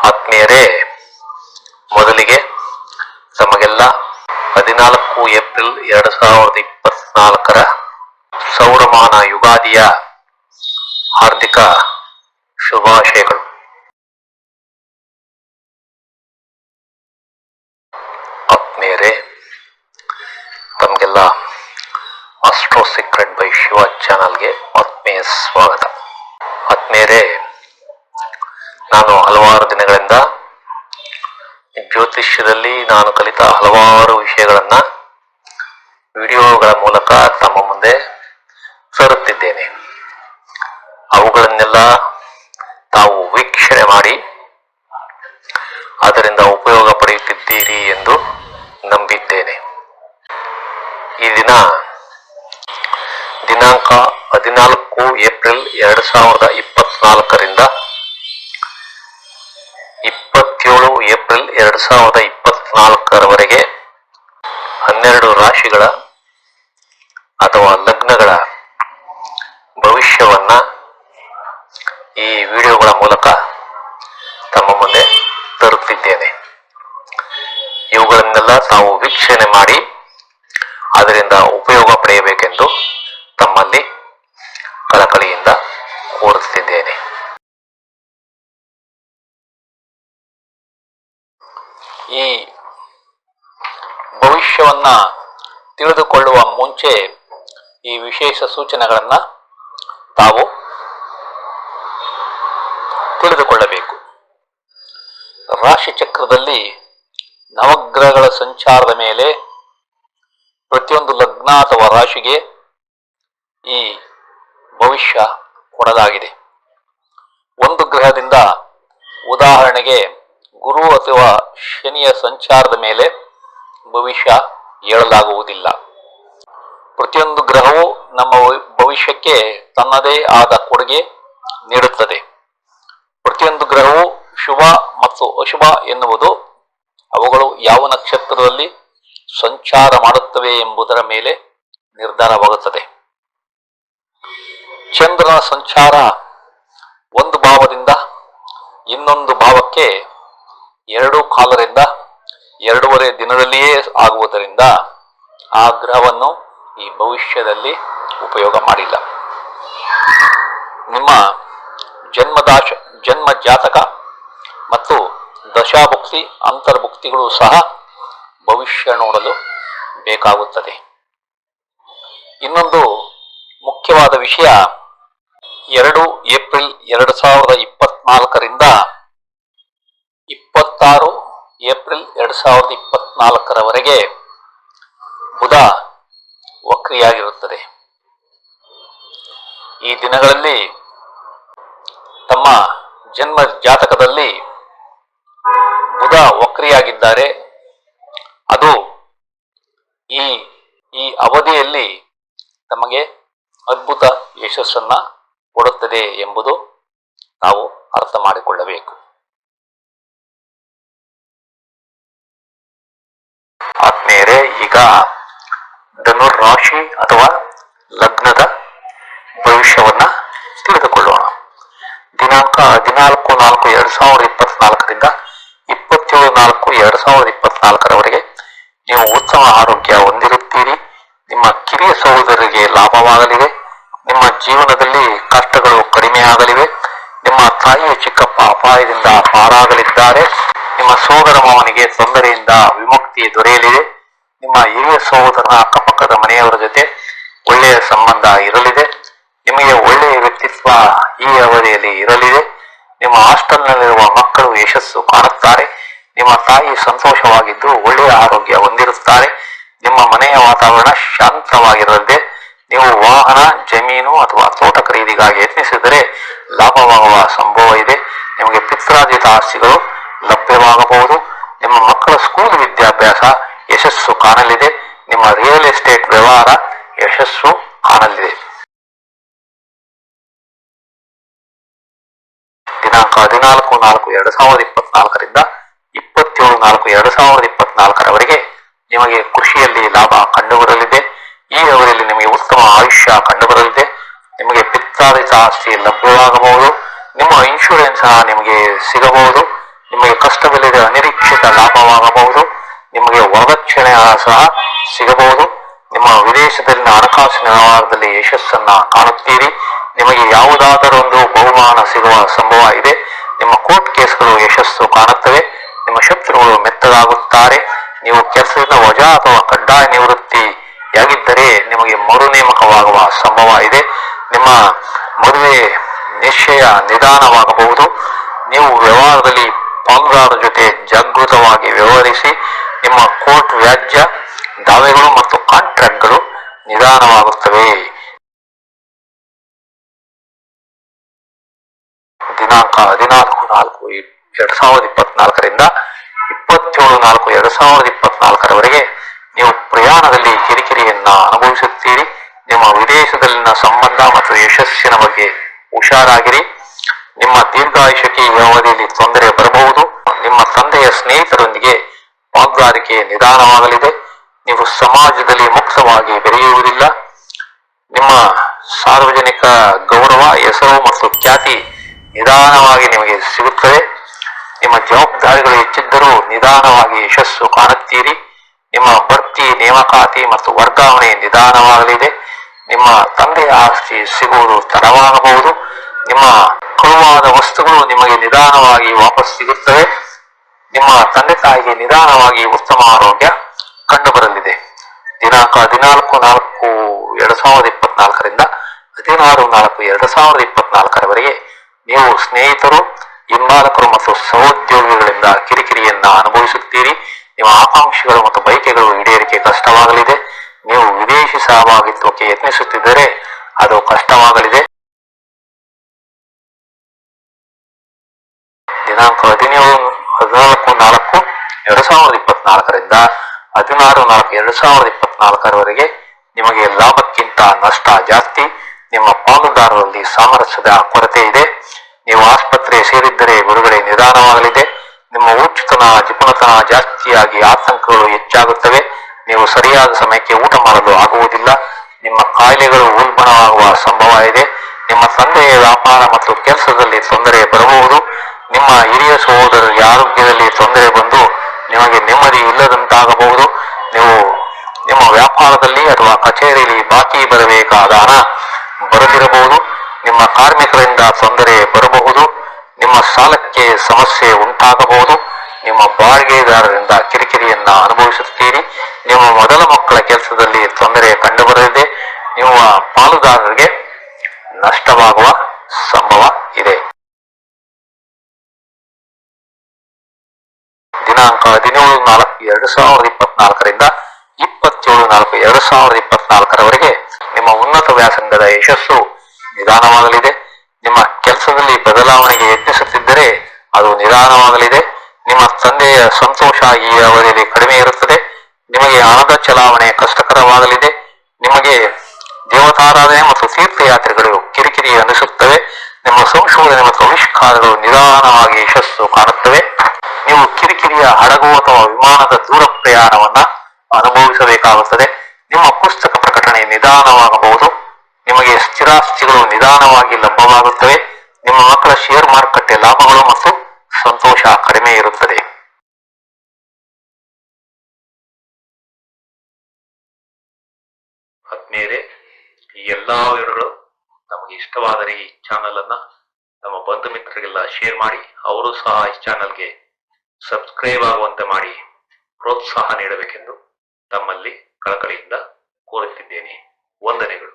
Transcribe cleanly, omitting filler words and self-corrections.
ಆತ್ಮೀಯರೇ, ಮೊದಲಿಗೆ ತಮಗೆಲ್ಲ 14 ಏಪ್ರಿಲ್ 2024 ಸೌರಮಾನ ಯುಗಾದಿಯ ಹಾರ್ದಿಕ ಶುಭಾಶಯಗಳು. ಆತ್ಮೀಯರೇ, ತಮಗೆಲ್ಲ ಆಸ್ಟ್ರೋ ಸೀಕ್ರೆಟ್ ಬೈ ಶಿವ ಚಾನಲ್ಗೆ ಆತ್ಮೀಯ ಸ್ವಾಗತ. ಆತ್ಮೀಯರೇ, ನಾನು ಹಲವಾರು ದಿನಗಳಿಂದ ಜ್ಯೋತಿಷ್ಯದಲ್ಲಿ ನಾನು ಕಲಿತ ಹಲವಾರು ವಿಷಯಗಳನ್ನ ವಿಡಿಯೋಗಳ ಮೂಲಕ ತಮ್ಮ ಮುಂದೆ ತರುತ್ತಿದ್ದೇನೆ. ಅವುಗಳನ್ನೆಲ್ಲ ತಾವು ವೀಕ್ಷಣೆ ಮಾಡಿ ಅದರಿಂದ ಉಪಯೋಗ ಪಡೆಯುತ್ತಿದ್ದೀರಿ ಎಂದು ನಂಬಿದ್ದೇನೆ. ಈ ದಿನಾಂಕ 14 ಏಪ್ರಿಲ್ 2024 27 ಏಪ್ರಿಲ್ 2024 12 ರಾಶಿಗಳ ಅಥವಾ ಲಗ್ನಗಳ ಭವಿಷ್ಯವನ್ನ ಈ ವಿಡಿಯೋಗಳ ಮೂಲಕ ತಮ್ಮ ಮುಂದೆ ತರುತ್ತಿದ್ದೇನೆ. ಇವುಗಳನ್ನೆಲ್ಲ ತಾವು ವೀಕ್ಷಣೆ ಮಾಡಿ ಅದರಿಂದ ಉಪಯೋಗ ಪಡೆಯಬೇಕೆಂದು ತಮ್ಮಲ್ಲಿ ಕಳಕಳಿಯಿಂದ ಕೋರುತ್ತಿದ್ದೇನೆ. ಈ ಭವಿಷ್ಯವನ್ನ ತಿಳಿದುಕೊಳ್ಳುವ ಮುಂಚೆ ಈ ವಿಶೇಷ ಸೂಚನೆಗಳನ್ನ ತಾವು ತಿಳಿದುಕೊಳ್ಳಬೇಕು. ರಾಶಿ ಚಕ್ರದಲ್ಲಿ ನವಗ್ರಹಗಳ ಸಂಚಾರದ ಮೇಲೆ ಪ್ರತಿಯೊಂದು ಲಗ್ನ ಅಥವಾ ರಾಶಿಗೆ ಈ ಭವಿಷ್ಯ ಕೊಡಲಾಗಿದೆ. ಒಂದು ಗ್ರಹದಿಂದ, ಉದಾಹರಣೆಗೆ ಗುರು ಅಥವಾ ಶನಿಯ ಸಂಚಾರದ ಮೇಲೆ ಭವಿಷ್ಯ ಹೇಳಲಾಗುವುದಿಲ್ಲ. ಪ್ರತಿಯೊಂದು ಗ್ರಹವು ನಮ್ಮ ಭವಿಷ್ಯಕ್ಕೆ ತನ್ನದೇ ಆದ ಕೊಡುಗೆ ನೀಡುತ್ತದೆ. ಪ್ರತಿಯೊಂದು ಗ್ರಹವು ಶುಭ ಮತ್ತು ಅಶುಭ ಎನ್ನುವುದು ಅವುಗಳು ಯಾವ ನಕ್ಷತ್ರದಲ್ಲಿ ಸಂಚಾರ ಮಾಡುತ್ತವೆ ಎಂಬುದರ ಮೇಲೆ ನಿರ್ಧಾರವಾಗುತ್ತದೆ. ಚಂದ್ರನ ಸಂಚಾರ ಒಂದು ಭಾವದಿಂದ ಇನ್ನೊಂದು ಭಾವಕ್ಕೆ 2 ಕಾಲರಿಂದ 2.5 ದಿನದಲ್ಲಿಯೇ ಆಗುವುದರಿಂದ ಆ ಗ್ರಹವನ್ನು ಈ ಭವಿಷ್ಯದಲ್ಲಿ ಉಪಯೋಗ ಮಾಡಿಲ್ಲ. ನಿಮ್ಮ ಜನ್ಮ ಜಾತಕ ಮತ್ತು ದಶಾಭುಕ್ತಿ ಅಂತರ್ಭುಕ್ತಿಗಳು ಸಹ ಭವಿಷ್ಯ ನೋಡಲು ಬೇಕಾಗುತ್ತದೆ. ಇನ್ನೊಂದು ಮುಖ್ಯವಾದ ವಿಷಯ, 2 ಏಪ್ರಿಲ್ 2024 26 ಏಪ್ರಿಲ್ 2024 ಬುಧ ವಕ್ರಿಯಾಗಿರುತ್ತದೆ. ಈ ದಿನಗಳಲ್ಲಿ ತಮ್ಮ ಜನ್ಮ ಜಾತಕದಲ್ಲಿ ಬುಧ ವಕ್ರಿಯಾಗಿದ್ದಾರೆ. ಅದು ಈ ಅವಧಿಯಲ್ಲಿ ತಮಗೆ ಅದ್ಭುತ ಯಶಸ್ಸನ್ನ ಕೊಡುತ್ತದೆ ಎಂಬುದು ನಾವು ಅರ್ಥ ಮಾಡಿಕೊಳ್ಳಬೇಕು. ಆತ್ಮೀಯರೇ, ಈಗ ಧನುರ್ ರಾಶಿ ಅಥವಾ ಲಗ್ನದ ಭವಿಷ್ಯವನ್ನ ತಿಳಿದುಕೊಳ್ಳೋಣ. ದಿನಾಂಕ 14/4/2024 27/4/2024 ನೀವು ಉತ್ತಮ ಆರೋಗ್ಯ ಹೊಂದಿರುತ್ತೀರಿ. ನಿಮ್ಮ ಕಿರಿಯ ಸಹೋದರರಿಗೆ ಲಾಭವಾಗಲಿವೆ. ನಿಮ್ಮ ಜೀವನದಲ್ಲಿ ಕಷ್ಟಗಳು ಕಡಿಮೆ ಆಗಲಿವೆ. ನಿಮ್ಮ ತಾಯಿಯ ಚಿಕ್ಕಪ್ಪ ಅಪಾಯದಿಂದ ಪಾರಾಗಲಿದ್ದಾರೆ. ನಿಮ್ಮ ಸೋದರ ಮಾವನಿಗೆ ತೊಂದರೆಯಿಂದ ವಿಮುಕ್ತಿ ದೊರೆಯಲಿದೆ. ನಿಮ್ಮ ಹಿರಿಯ ಸಹೋದರನ ಅಕ್ಕಪಕ್ಕದ ಮನೆಯವರ ಜೊತೆ ಒಳ್ಳೆಯ ಸಂಬಂಧ ಇರಲಿದೆ. ನಿಮಗೆ ಒಳ್ಳೆಯ ವ್ಯಕ್ತಿತ್ವ ಈ ಅವಧಿಯಲ್ಲಿ ಇರಲಿದೆ. ನಿಮ್ಮ ಹಾಸ್ಟೆಲ್ನಲ್ಲಿರುವ ಮಕ್ಕಳು ಯಶಸ್ಸು ಕಾಣುತ್ತಾರೆ. ನಿಮ್ಮ ತಾಯಿ ಸಂತೋಷವಾಗಿದ್ದು ಒಳ್ಳೆಯ ಆರೋಗ್ಯ ಹೊಂದಿರುತ್ತಾರೆ. ನಿಮ್ಮ ಮನೆಯ ವಾತಾವರಣ ಶಾಂತವಾಗಿರಲಿದೆ. ನೀವು ವಾಹನ, ಜಮೀನು ಅಥವಾ ತೋಟ ಖರೀದಿಗಾಗಿ ಯತ್ನಿಸಿದರೆ ಲಾಭವಾಗುವ ಸಂಭವ ಇದೆ. ನಿಮಗೆ ಪಿತ್ರಾರ್ಜಿತ ಆಸ್ತಿಗಳು ಲಭ್ಯವಾಗಬಹುದು. ನಿಮ್ಮ ಮಕ್ಕಳ ಸ್ಕೂಲ್ ವಿದ್ಯಾಭ್ಯಾಸ ಯಶಸ್ಸು ಕಾಣಲಿದೆ. ನಿಮ್ಮ ರಿಯಲ್ ಎಸ್ಟೇಟ್ ವ್ಯವಹಾರ ಯಶಸ್ಸು ಕಾಣಲಿದೆ. ದಿನಾಂಕ 14/4/2024 27/4/2024 ನಿಮಗೆ ಕೃಷಿಯಲ್ಲಿ ಲಾಭ ಕಂಡುಬರಲಿದೆ. ಈ ಅವಧಿಯಲ್ಲಿ ನಿಮಗೆ ಉತ್ತಮ ಆಯುಷ್ಯ ಕಂಡುಬರಲಿದೆ. ನಿಮಗೆ ಪಿತ್ರಾರ್ಜಿತ ಆಸ್ತಿ ಲಭ್ಯವಾಗಬಹುದು. ನಿಮ್ಮ ಇನ್ಶೂರೆನ್ಸ್ ನಿಮಗೆ ಸಿಗಬಹುದು. ನಿಮ್ಮ ಸಹ ಸಿಗಬಹುದು. ನಿಮ್ಮ ವಿದೇಶದಲ್ಲಿನ ಹಣಕಾಸಿನ ವ್ಯವಹಾರದಲ್ಲಿ ಯಶಸ್ಸನ್ನ ಕಾಣುತ್ತೀರಿ. ನಿಮಗೆ ಯಾವುದಾದರೂ ಒಂದು ಬಹುಮಾನ ಸಿಗುವ ಸಂಭವ ಇದೆ. ನಿಮ್ಮ ಕೋರ್ಟ್ ಕೇಸ್ಗಳು ಯಶಸ್ಸು ಕಾಣುತ್ತವೆ. ನಿಮ್ಮ ಶತ್ರುಗಳು ಮೆತ್ತಗಾಗುತ್ತಾರೆ. ನೀವು ಕೆಲಸದಿಂದ ವಜಾ ಅಥವಾ ಕಡ್ಡಾಯ ನಿವೃತ್ತಿಯಾಗಿದ್ದರೆ ನಿಮಗೆ ಮರು ನೇಮಕವಾಗುವ ಸಂಭವ ಇದೆ. ನಿಮ್ಮ ಮದುವೆ ನಿಶ್ಚಯ ನಿಧಾನವಾಗಬಹುದು. ನೀವು ವ್ಯವಹಾರದಲ್ಲಿ ಪಾಲುದಾರರ ಜೊತೆ ಜಾಗೃತವಾಗಿ ವ್ಯವಹರಿಸಿ. ನಿಮ್ಮ ಕೋರ್ಟ್ ವ್ಯಾಜ್ಯ ದಾವೆಗಳು ಮತ್ತು ಕಾಂಟ್ರಾಕ್ಟ್ಗಳು ನಿಧಾನವಾಗುತ್ತವೆ. ದಿನಾಂಕ 14/4/2024ರಿಂದ 27/4/2024ರವರೆಗೆ ನೀವು ಪ್ರಯಾಣದಲ್ಲಿ ಕಿರಿಕಿರಿಯನ್ನ ಅನುಭವಿಸುತ್ತೀರಿ. ನಿಮ್ಮ ವಿದೇಶದಲ್ಲಿನ ಸಂಬಂಧ ಮತ್ತು ಯಶಸ್ಸಿನ ಬಗ್ಗೆ ಹುಷಾರಾಗಿರಿ. ನಿಮ್ಮ ದೀರ್ಘಾಯುಷ್ಯಕ್ಕೆ ಈ ಅವಧಿಯಲ್ಲಿ ತೊಂದರೆ ಬರಬಹುದು. ನಿಮ್ಮ ತಂದೆಯ ಸ್ನೇಹಿತರೊಂದಿಗೆ ಪಾಲುದಾರಿಕೆ ನಿಧಾನವಾಗಲಿದೆ. ನೀವು ಸಮಾಜದಲ್ಲಿ ಮುಕ್ತವಾಗಿ ಬೆರೆಯುವುದಿಲ್ಲ. ನಿಮ್ಮ ಸಾರ್ವಜನಿಕ ಗೌರವ, ಹೆಸರು ಮತ್ತು ಖ್ಯಾತಿ ನಿಧಾನವಾಗಿ ನಿಮಗೆ ಸಿಗುತ್ತದೆ. ನಿಮ್ಮ ಜವಾಬ್ದಾರಿಗಳು ಹೆಚ್ಚಿದ್ದರೂ ನಿಧಾನವಾಗಿ ಯಶಸ್ಸು ಕಾಣುತ್ತೀರಿ. ನಿಮ್ಮ ಬಡ್ತಿ, ನೇಮಕಾತಿ ಮತ್ತು ವರ್ಗಾವಣೆ ನಿಧಾನವಾಗಲಿದೆ. ನಿಮ್ಮ ತಂದೆಯ ಆಸ್ತಿ ಸಿಗುವುದು ತಡವಾಗಬಹುದು. ನಿಮ್ಮ ಕಳುವಾದ ವಸ್ತುಗಳು ನಿಮಗೆ ನಿಧಾನವಾಗಿ ವಾಪಸ್ ಸಿಗುತ್ತವೆ. ನಿಮ್ಮ ತಂದೆ ತಾಯಿಗೆ ನಿಧಾನವಾಗಿ ಉತ್ತಮ ಆರೋಗ್ಯ ಕಂಡುಬರಲಿದೆ. ದಿನಾಂಕ 14/4/2024ರಿಂದ 16/4/2024ರವರೆಗೆ ನೀವು ಸ್ನೇಹಿತರು, ಹಿಂಬಾಲಕರು ಮತ್ತು ಸಹೋದ್ಯೋಗಿಗಳಿಂದ ಕಿರಿಕಿರಿಯನ್ನ ಅನುಭವಿಸುತ್ತೀರಿ. ನಿಮ್ಮ ಆಕಾಂಕ್ಷೆಗಳು ಮತ್ತು ಬಯಕೆಗಳು ಈಡೇರಿಕೆ ಕಷ್ಟವಾಗಲಿದೆ. ನೀವು ವಿದೇಶಿ ಸಹಭಾಗಿತ್ವಕ್ಕೆ ಯತ್ನಿಸುತ್ತಿದ್ದರೆ ಅದು ಕಷ್ಟವಾಗಲಿದೆ. ದಿನಾಂಕ 14/4/2024ರಿಂದ 16/4/2024ರವರೆಗೆ ನಿಮಗೆ ಲಾಭಕ್ಕಿಂತ ನಷ್ಟ ಜಾಸ್ತಿ. ನಿಮ್ಮ ಪಾಲುದಾರರಲ್ಲಿ ಸಾಮರಸ್ಯದ ಕೊರತೆ ಇದೆ. ನೀವು ಆಸ್ಪತ್ರೆ ಸೇರಿದ್ದರೆ ಬಿಡುಗಡೆ ನಿಧಾನವಾಗಲಿದೆ. ನಿಮ್ಮ ಹುಚ್ಚುತನ, ಜಿಪುಣತನ ಜಾಸ್ತಿಯಾಗಿ ಆತಂಕಗಳು ಹೆಚ್ಚಾಗುತ್ತವೆ. ನೀವು ಸರಿಯಾದ ಸಮಯಕ್ಕೆ ಊಟ ಮಾಡಲು ಆಗುವುದಿಲ್ಲ. ನಿಮ್ಮ ಕಾಯಿಲೆಗಳು ಉಲ್ಬಣವಾಗುವ ಸಂಭವ ಇದೆ. ನಿಮ್ಮ ತಂದೆಯ ವ್ಯಾಪಾರ ಮತ್ತು ಕೆಲಸದಲ್ಲಿ ತೊಂದರೆ ಬರಬಹುದು. ನಿಮ್ಮ ಹಿರಿಯ ಸಹೋದರರ ಆರೋಗ್ಯದಲ್ಲಿ ತೊಂದರೆ ಬಂದು ನಿಮಗೆ ನೆಮ್ಮದಿ ಇಲ್ಲದಂತಾಗಬಹುದು. ನೀವು ನಿಮ್ಮ ವ್ಯಾಪಾರದಲ್ಲಿ ಅಥವಾ ಕಚೇರಿಯಲ್ಲಿ ಬಾಕಿ ಬರಬೇಕಾದ ಹಣ ಬರದಿರಬಹುದು. ನಿಮ್ಮ ಕಾರ್ಮಿಕರಿಂದ ತೊಂದರೆ ಬರಬಹುದು. ನಿಮ್ಮ ಸಾಲಕ್ಕೆ ಸಮಸ್ಯೆ ಉಂಟಾಗಬಹುದು. ನಿಮ್ಮ ಬಾಡಿಗೆದಾರರಿಂದ ಕಿರಿಕಿರಿಯನ್ನ ಅನುಭವಿಸುತ್ತೀರಿ. ನಿಮ್ಮ ಮೊದಲ ಮಕ್ಕಳ ಕೆಲಸದಲ್ಲಿ ತೊಂದರೆ ಕಂಡುಬರಲಿದೆ. ನಿಮ್ಮ ಪಾಲುದಾರರಿಗೆ ನಷ್ಟವಾಗುವ ಸಂಭವ ಇದೆ. ದಿನಾಂಕ 17/4/2024ರಿಂದ 27/4/2024ರವರೆಗೆ ನಿಮ್ಮ ಉನ್ನತ ವ್ಯಾಸಂಗದ ಯಶಸ್ಸು ನಿಧಾನವಾಗಲಿದೆ. ನಿಮ್ಮ ಕೆಲಸದಲ್ಲಿ ಬದಲಾವಣೆಗೆ ಯತ್ನಿಸುತ್ತಿದ್ದರೆ ಅದು ನಿಧಾನವಾಗಲಿದೆ. ನಿಮ್ಮ ತಂದೆಯ ಸಂತೋಷ ಈ ಅವಧಿಯಲ್ಲಿ ಕಡಿಮೆ ಇರುತ್ತದೆ. ನಿಮಗೆ ಹಣದ ಚಲಾವಣೆ ಕಷ್ಟಕರವಾಗಲಿದೆ. ನಿಮಗೆ ದೇವತಾರಾಧನೆ ಮತ್ತು ತೀರ್ಥಯಾತ್ರೆಗಳು ಕಿರಿಕಿರಿ ಅನಿಸುತ್ತವೆ. ನಿಮ್ಮ ಸಂಶೋಧನೆ ಮತ್ತು ಆವಿಷ್ಕಾರಗಳು ನಿಧಾನವಾಗಿ ಯಶಸ್ಸು ಕಾಣುತ್ತವೆ. ನೀವು ಕಿರಿಕಿರಿಯ ಹಡಗು ಅಥವಾ ವಿಮಾನದ ದೂರ ಪ್ರಯಾಣವನ್ನ ಅನುಭವಿಸಬೇಕಾಗುತ್ತದೆ. ನಿಮ್ಮ ಪುಸ್ತಕ ಪ್ರಕಟಣೆ ನಿಧಾನವಾಗಬಹುದು. ನಿಮಗೆ ಸ್ಥಿರಾಸ್ತಿಗಳು ನಿಧಾನವಾಗಿ ಲಭ್ಯವಾಗುತ್ತವೆ. ನಿಮ್ಮ ಮಕ್ಕಳ ಶೇರ್ ಮಾರುಕಟ್ಟೆ ಲಾಭಗಳು ಮತ್ತು ಸಂತೋಷ ಕಡಿಮೆ ಇರುತ್ತದೆ. ಆತ್ಮೀಯರೇ, ಈ ಎಲ್ಲಾ ವಿವರಗಳು ನಮಗೆ ಇಷ್ಟವಾದರೆ ಈ ಚಾನೆಲ್ ಅನ್ನ ನಮ್ಮ ಬಂಧು ಮಿತ್ರರಿಗೆಲ್ಲ ಶೇರ್ ಮಾಡಿ. ಅವರು ಸಹ ಈ ಚಾನೆಲ್ಗೆ ಸಬ್ಸ್ಕ್ರೈಬ್ ಆಗುವಂತೆ ಮಾಡಿ ಪ್ರೋತ್ಸಾಹ ನೀಡಬೇಕೆಂದು ತಮ್ಮಲ್ಲಿ ಕಳಕಳಿಯಿಂದ ಕೋರುತ್ತಿದ್ದೇನೆ. ವಂದನೆಗಳು.